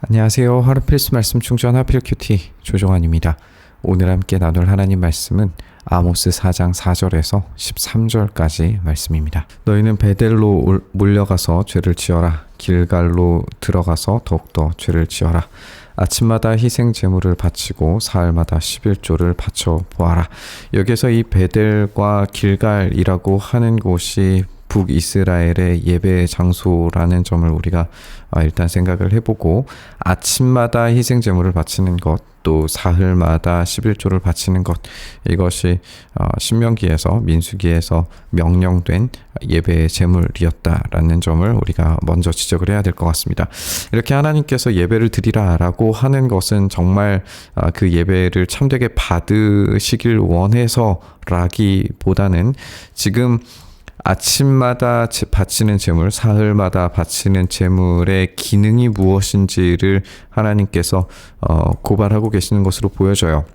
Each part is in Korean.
안녕하세요. 하루 필수 말씀 충전 하필 큐티 조정환입니다. 오늘 함께 나눌 하나님 말씀은 아모스 4장 4절에서 13절까지 말씀입니다. 너희는 베델로 몰려가서 죄를 지어라. 길갈로 들어가서 더욱더 죄를 지어라. 아침마다 희생 제물을 바치고 사흘마다 11조를 바쳐 보아라. 여기서 이 베델과 길갈이라고 하는 곳이 북이스라엘의 예배 장소라는 점을 우리가 일단 생각을 해보고, 아침마다 희생 제물을 바치는 것, 또 사흘마다 11조를 바치는 것, 이것이 신명기에서 민수기에서 명령된 예배의 제물이었다라는 점을 우리가 먼저 지적을 해야 될 것 같습니다. 이렇게 하나님께서 예배를 드리라라고 하는 것은 정말 그 예배를 참되게 받으시길 원해서라기보다는 지금 아침마다 바치는 제물, 사흘마다 바치는 제물의 기능이 무엇인지를 하나님께서 고발하고 계시는 것으로 보여져요.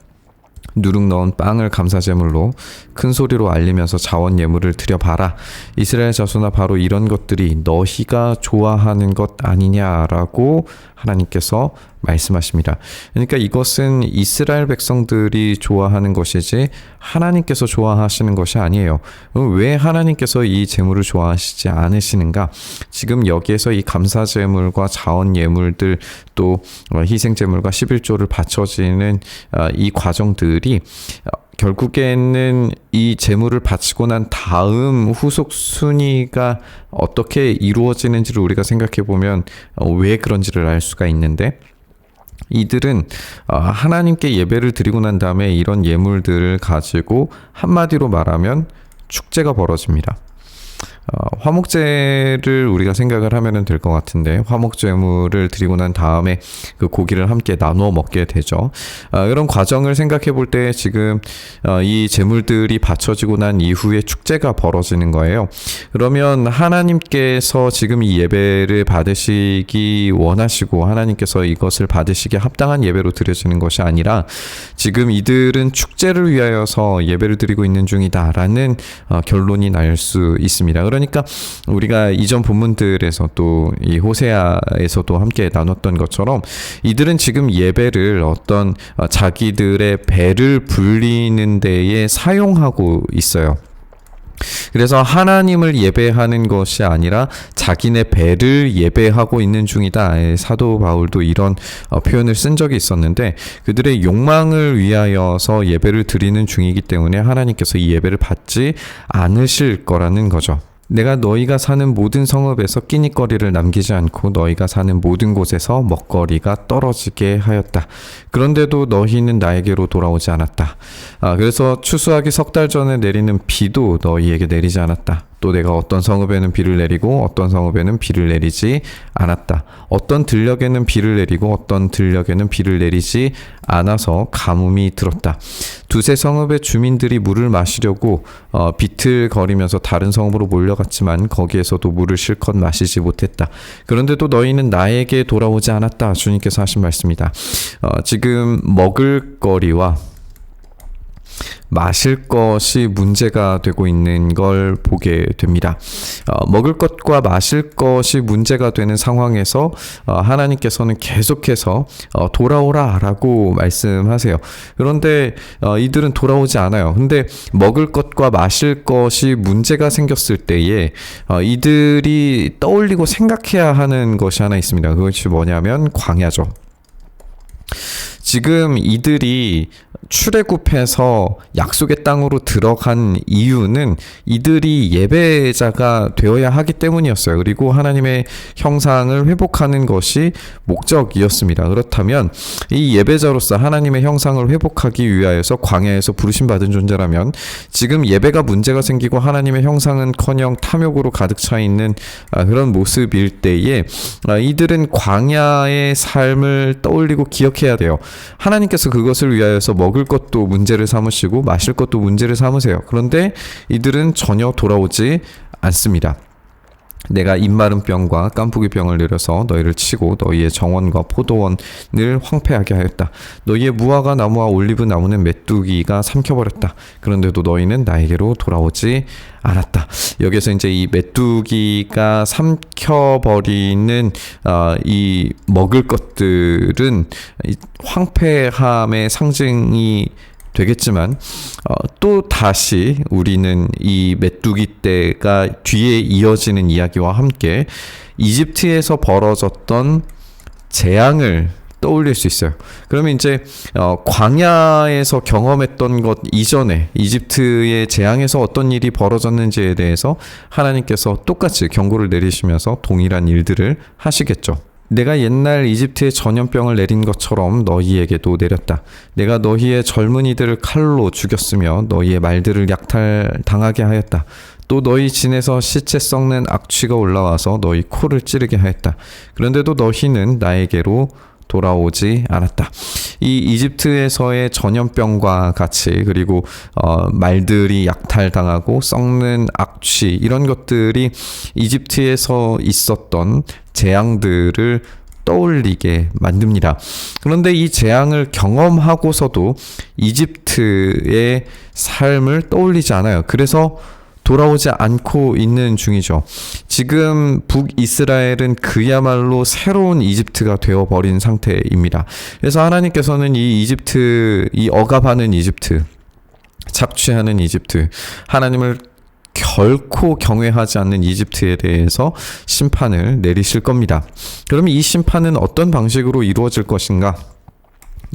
누룩 넣은 빵을 감사제물로 큰 소리로 알리면서 자원 예물을 드려봐라. 이스라엘 자손아, 바로 이런 것들이 너희가 좋아하는 것 아니냐라고 하나님께서 말씀하십니다. 그러니까 이것은 이스라엘 백성들이 좋아하는 것이지 하나님께서 좋아하시는 것이 아니에요. 왜 하나님께서 이 제물을 좋아하시지 않으시는가? 지금 여기에서 이 감사제물과 자원 예물들, 또 희생제물과 11조를 바쳐지는 이 과정들이 결국에는 이 제물을 바치고 난 다음 후속 순위가 어떻게 이루어지는지를 우리가 생각해 보면 왜 그런지를 알 수가 있는데, 이들은 하나님께 예배를 드리고 난 다음에 이런 예물들을 가지고 한마디로 말하면 축제가 벌어집니다. 화목제를 우리가 생각을 하면 될 것 같은데, 화목제물을 드리고 난 다음에 그 고기를 함께 나누어 먹게 되죠. 이런 과정을 생각해 볼 때 지금 이 제물들이 바쳐지고 난 이후에 축제가 벌어지는 거예요. 그러면 하나님께서 지금 이 예배를 받으시기 원하시고 하나님께서 이것을 받으시기에 합당한 예배로 드려지는 것이 아니라 지금 이들은 축제를 위하여서 예배를 드리고 있는 중이다라는 결론이 날 수 있습니다. 그러니까 우리가 이전 본문들에서 또 이 호세아에서도 함께 나눴던 것처럼 이들은 지금 예배를 어떤 자기들의 배를 불리는 데에 사용하고 있어요. 그래서 하나님을 예배하는 것이 아니라 자기네 배를 예배하고 있는 중이다. 사도 바울도 이런 표현을 쓴 적이 있었는데, 그들의 욕망을 위하여서 예배를 드리는 중이기 때문에 하나님께서 이 예배를 받지 않으실 거라는 거죠. 내가 너희가 사는 모든 성읍에서 끼니거리를 남기지 않고 너희가 사는 모든 곳에서 먹거리가 떨어지게 하였다. 그런데도 너희는 나에게로 돌아오지 않았다. 그래서 추수하기 석 달 전에 내리는 비도 너희에게 내리지 않았다. 또 내가 어떤 성읍에는 비를 내리고 어떤 성읍에는 비를 내리지 않았다. 어떤 들녘에는 비를 내리고 어떤 들녘에는 비를 내리지 않아서 가뭄이 들었다. 두세 성읍의 주민들이 물을 마시려고 비틀거리면서 다른 성읍으로 몰려갔지만 거기에서도 물을 실컷 마시지 못했다. 그런데도 너희는 나에게 돌아오지 않았다. 주님께서 하신 말씀이다. 지금 먹을거리와 마실 것이 문제가 되고 있는 걸 보게 됩니다. 먹을 것과 마실 것이 문제가 되는 상황에서 하나님께서는 계속해서 돌아오라 라고 말씀하세요. 그런데 이들은 돌아오지 않아요. 근데 먹을 것과 마실 것이 문제가 생겼을 때에 이들이 떠올리고 생각해야 하는 것이 하나 있습니다. 그것이 뭐냐면 광야죠. 지금 이들이 출애굽해서 약속의 땅으로 들어간 이유는 이들이 예배자가 되어야 하기 때문이었어요. 그리고 하나님의 형상을 회복하는 것이 목적이었습니다. 그렇다면 이 예배자로서 하나님의 형상을 회복하기 위하여서 광야에서 부르심받은 존재라면, 지금 예배가 문제가 생기고 하나님의 형상은커녕 탐욕으로 가득 차 있는 그런 모습일 때에 이들은 광야의 삶을 떠올리고 기억해야 돼요. 하나님께서 그것을 위하여서 먹을 것도 문제를 삼으시고 마실 것도 문제를 삼으세요. 그런데 이들은 전혀 돌아오지 않습니다. 내가 입마른 병과 깐부기 병을 내려서 너희를 치고 너희의 정원과 포도원을 황폐하게 하였다. 너희의 무화과 나무와 올리브 나무는 메뚜기가 삼켜버렸다. 그런데도 너희는 나에게로 돌아오지 않았다. 여기서 이제 이 메뚜기가 삼켜버리는 이 먹을 것들은 이 황폐함의 상징이 되겠지만 또 다시 우리는 이 메뚜기 떼가 뒤에 이어지는 이야기와 함께 이집트에서 벌어졌던 재앙을 떠올릴 수 있어요. 그러면 이제 광야에서 경험했던 것 이전에 이집트의 재앙에서 어떤 일이 벌어졌는지에 대해서 하나님께서 똑같이 경고를 내리시면서 동일한 일들을 하시겠죠. 내가 옛날 이집트의 전염병을 내린 것처럼 너희에게도 내렸다. 내가 너희의 젊은이들을 칼로 죽였으며 너희의 말들을 약탈당하게 하였다. 또 너희 진에서 시체 썩는 악취가 올라와서 너희 코를 찌르게 하였다. 그런데도 너희는 나에게로 돌아오지 않았다. 이 이집트에서의 전염병과 같이 그리고 말들이 약탈당하고 썩는 악취 이런 것들이 이집트에서 있었던 재앙들을 떠올리게 만듭니다. 그런데 이 재앙을 경험하고서도 이집트의 삶을 떠올리지 않아요. 그래서 돌아오지 않고 있는 중이죠. 지금 북이스라엘은 그야말로 새로운 이집트가 되어버린 상태입니다. 그래서 하나님께서는 이 이집트, 이 억압하는 이집트, 착취하는 이집트, 하나님을 결코 경외하지 않는 이집트에 대해서 심판을 내리실 겁니다. 그러면 이 심판은 어떤 방식으로 이루어질 것인가?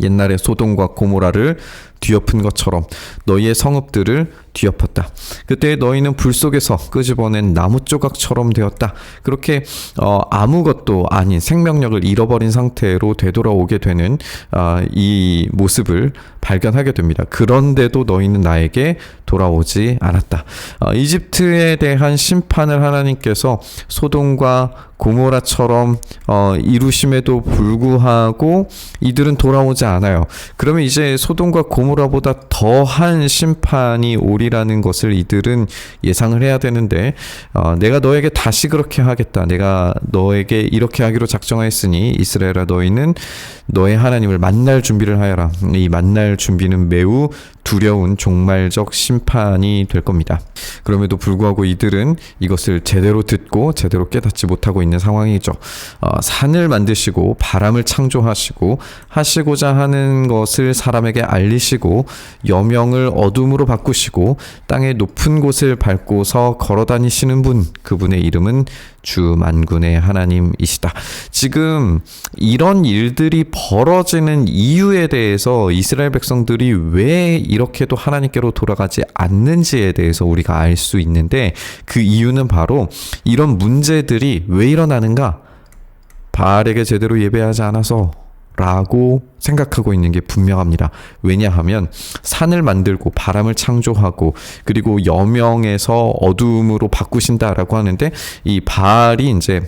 옛날에 소돔과 고모라를 뒤엎은 것처럼 너희의 성읍들을 뒤엎었다. 그때 너희는 불 속에서 끄집어낸 나무 조각처럼 되었다. 그렇게 아무것도 아닌 생명력을 잃어버린 상태로 되돌아오게 되는 이 모습을 발견하게 됩니다. 그런데도 너희는 나에게 돌아오지 않았다. 이집트에 대한 심판을 하나님께서 소돔과 고모라처럼 이루심에도 불구하고 이들은 돌아오지 않아요. 그러면 이제 소돔과 고모라보다 더한 심판이 오리라는 것을 이들은 예상을 해야 되는데 내가 너에게 다시 그렇게 하겠다. 내가 너에게 이렇게 하기로 작정하였으니 이스라엘아 너희는 너의 하나님을 만날 준비를 하여라. 이 만날 준비는 매우 두려운 종말적 심판이 될 겁니다. 그럼에도 불구하고 이들은 이것을 제대로 듣고 제대로 깨닫지 못하고 있는 상황이죠. 산을 만드시고 바람을 창조하시고 하시고자 하는 것을 사람에게 알리시고 여명을 어둠으로 바꾸시고 땅의 높은 곳을 밟고서 걸어다니시는 분, 그분의 이름은 주 만군의 하나님이시다. 지금 이런 일들이 벌어지는 이유에 대해서 이스라엘 백성들이 왜 이렇게도 하나님께로 돌아가지 않는지에 대해서 우리가 알 수 있는데 그 이유는 바로 이런 문제들이 왜 일어나는가? 바알에게 제대로 예배하지 않아서 라고 생각하고 있는 게 분명합니다. 왜냐하면 산을 만들고 바람을 창조하고 그리고 여명에서 어둠으로 바꾸신다라고 하는데 이 바알이 이제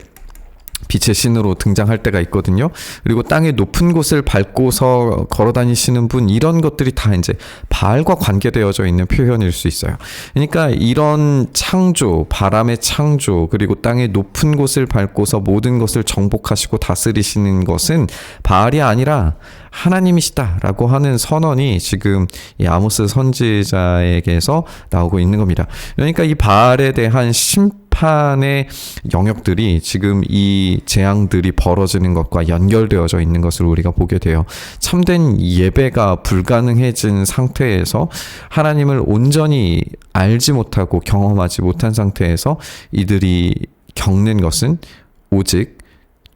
빛의 신으로 등장할 때가 있거든요. 그리고 땅의 높은 곳을 밟고서 걸어다니시는 분, 이런 것들이 다 이제 바알과 관계되어져 있는 표현일 수 있어요. 그러니까 이런 창조, 바람의 창조, 그리고 땅의 높은 곳을 밟고서 모든 것을 정복하시고 다스리시는 것은 바알이 아니라 하나님이시다라고 하는 선언이 지금 이 아모스 선지자에게서 나오고 있는 겁니다. 그러니까 이 바알에 대한 심판의 영역들이 지금 이 재앙들이 벌어지는 것과 연결되어져 있는 것을 우리가 보게 돼요. 참된 예배가 불가능해진 상태에서 하나님을 온전히 알지 못하고 경험하지 못한 상태에서 이들이 겪는 것은 오직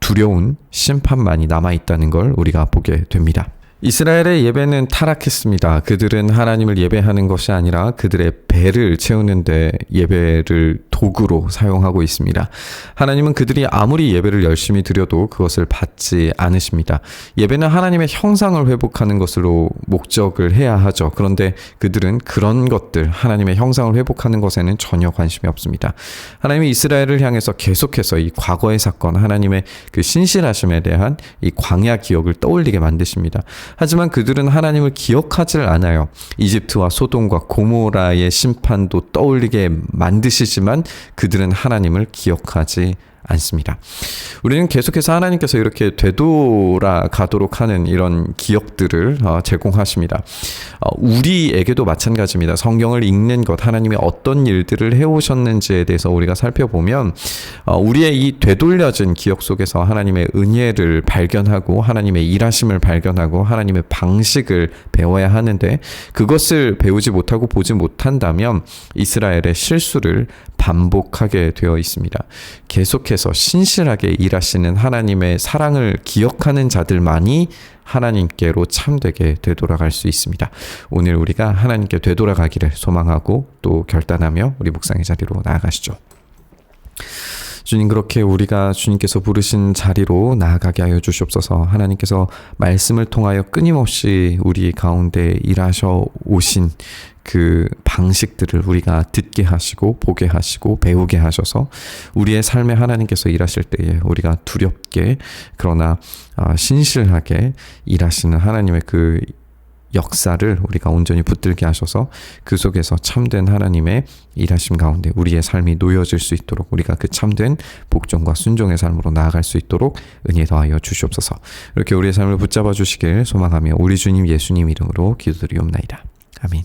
두려운 심판만이 남아있다는 걸 우리가 보게 됩니다. 이스라엘의 예배는 타락했습니다. 그들은 하나님을 예배하는 것이 아니라 그들의 배를 채우는데 예배를 도구로 사용하고 있습니다. 하나님은 그들이 아무리 예배를 열심히 드려도 그것을 받지 않으십니다. 예배는 하나님의 형상을 회복하는 것으로 목적을 해야 하죠. 그런데 그들은 그런 것들, 하나님의 형상을 회복하는 것에는 전혀 관심이 없습니다. 하나님이 이스라엘을 향해서 계속해서 이 과거의 사건, 하나님의 그 신실하심에 대한 이 광야 기억을 떠올리게 만드십니다. 하지만 그들은 하나님을 기억하지를 않아요. 이집트와 소돔과 고모라의 심판도 떠올리게 만드시지만 그들은 하나님을 기억하지 않습니다. 우리는 계속해서 하나님께서 이렇게 되돌아가도록 하는 이런 기억들을 제공하십니다. 우리에게도 마찬가지입니다. 성경을 읽는 것, 하나님이 어떤 일들을 해오셨는지에 대해서 우리가 살펴보면 우리의 이 되돌려진 기억 속에서 하나님의 은혜를 발견하고 하나님의 일하심을 발견하고 하나님의 방식을 배워야 하는데, 그것을 배우지 못하고 보지 못한다면 이스라엘의 실수를 반복하게 되어 있습니다. 계속해서 신실하게 일하시는 하나님의 사랑을 기억하는 자들만이 하나님께로 참되게 되돌아갈 수 있습니다. 오늘 우리가 하나님께 되돌아가기를 소망하고 또 결단하며 우리 묵상의 자리로 나아가시죠. 주님, 그렇게 우리가 주님께서 부르신 자리로 나아가게 하여 주시옵소서. 하나님께서 말씀을 통하여 끊임없이 우리 가운데 일하셔 오신 그 방식들을 우리가 듣게 하시고 보게 하시고 배우게 하셔서 우리의 삶에 하나님께서 일하실 때에 우리가 두렵게 그러나 신실하게 일하시는 하나님의 그 역사를 우리가 온전히 붙들게 하셔서 그 속에서 참된 하나님의 일하심 가운데 우리의 삶이 놓여질 수 있도록, 우리가 그 참된 복종과 순종의 삶으로 나아갈 수 있도록 은혜 더하여 주시옵소서. 이렇게 우리의 삶을 붙잡아 주시길 소망하며 우리 주님 예수님 이름으로 기도드리옵나이다. 아멘.